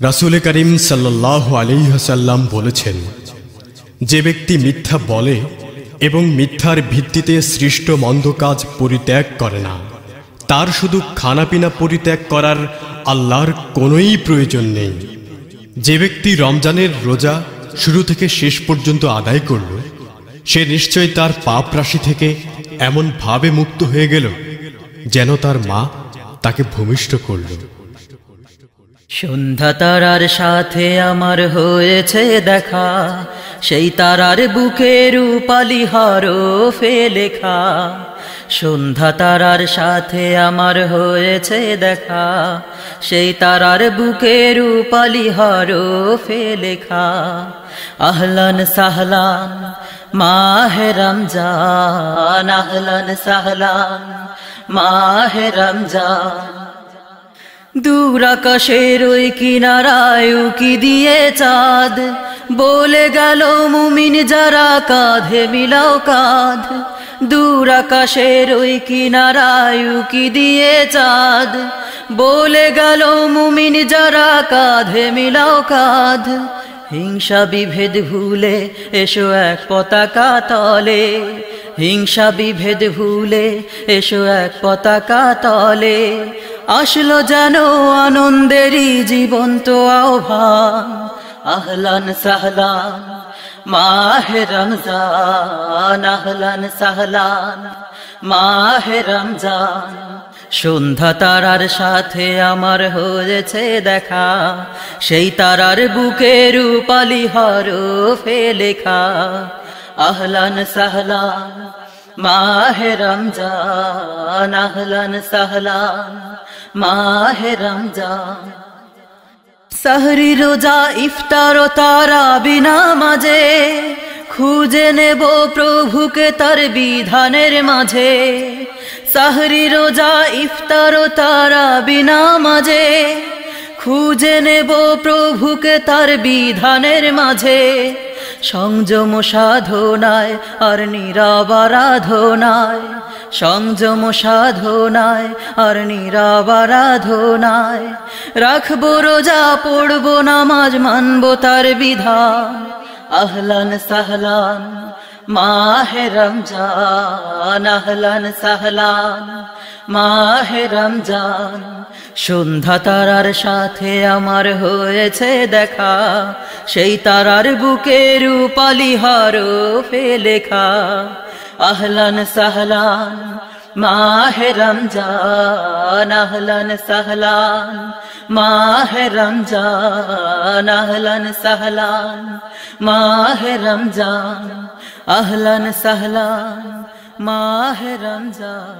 রাসূল করিম সাল্লাল্লাহু আলাইহি ওয়াসাল্লাম বলেছেন, যে ব্যক্তি মিথ্যা বলে এবং মিথ্যার ভিত্তিতে সৃষ্ট মন্দ কাজ পরিত্যাগ করে না, তার শুধু খানাপিনা পরিত্যাগ করার আল্লাহর কোনোই প্রয়োজন নেই। যে ব্যক্তি রমজানের রোজা শুরু থেকে শেষ পর্যন্ত আদায় করল, সে নিশ্চয় তার পাপ রাশি থেকে এমন ভাবে মুক্ত হয়ে গেল যেন তার মা তাকে ভূমিষ্ঠ করল। সন্ধ্যা তারার সাথে আমার হয়েছে দেখা, সেই তারার বুকে রূপালি হরফে লেখা। সন্ধ্যা তারার সাথে আমার হয়েছে দেখা, সেই তারার বুকে রূপালি হরফে লেখা। আহলান সাহলান মাহে রমজান, আহলান সাহলান মাহে রমজান। দূর আকাশের ওই কিনারায় উকি দিয়ে চাঁদ, বলে গেল মুমিন যারা কাঁধে মিলাও কাঁধ। দূর আকাশের ওই কিনারায় উকি দিয়ে চাঁদ, বলে গেল মুমিন যারা কাঁধে মিলাও কাঁধ। হিংসা বিভেদ ভুলে এসো এক পতাকা তলে, হিংসা বিভেদ ভুলে এসো এক পতাকা তলে। আসলো যেন আনন্দেরই জীবন্ত আহ্বান, আহলান সাহলান মাহে রমজান, আহলান সাহলান মাহে রমজান। সন্ধ্যা তারার সাথে আমার হয়েছে দেখা, সেই তারার বুকে রূপালি হরফে লেখা। আহলান সাহলান মাহে রমজান, আহলান সাহলান মাহে রমজান। সাহরি রোজা ইফতার ও তারাবি নামাজে, খুঁজে নেব প্রভুকে তার বিধানের মাঝে। সাহরি রোজা ইফতার ও তারাবি নামাজে, খুঁজে নেব প্রভুকে তার বিধানের মাঝে। সংযম সাধনায় আর নীরব আরাধনায়, সংযম সাধনায় আর নীরব আরাধনায়। রাখবো রোজা পড়বো নামাজ মানবো তার বিধান। আহলান সাহলান মাহে রমজান, আহলান সাহলান মাহে রমজান। সন্ধ্যা তারার সাথে আমার হয়েছে দেখা, সেই তারার বুকে রূপালি হরফে লেখা। আহলান সাহলান মাহে রমজান, আহলান সাহলান মাহে রমজান, আহলান সাহলান মাহে রমজান, আহলান সাহলান মাহে রমজান।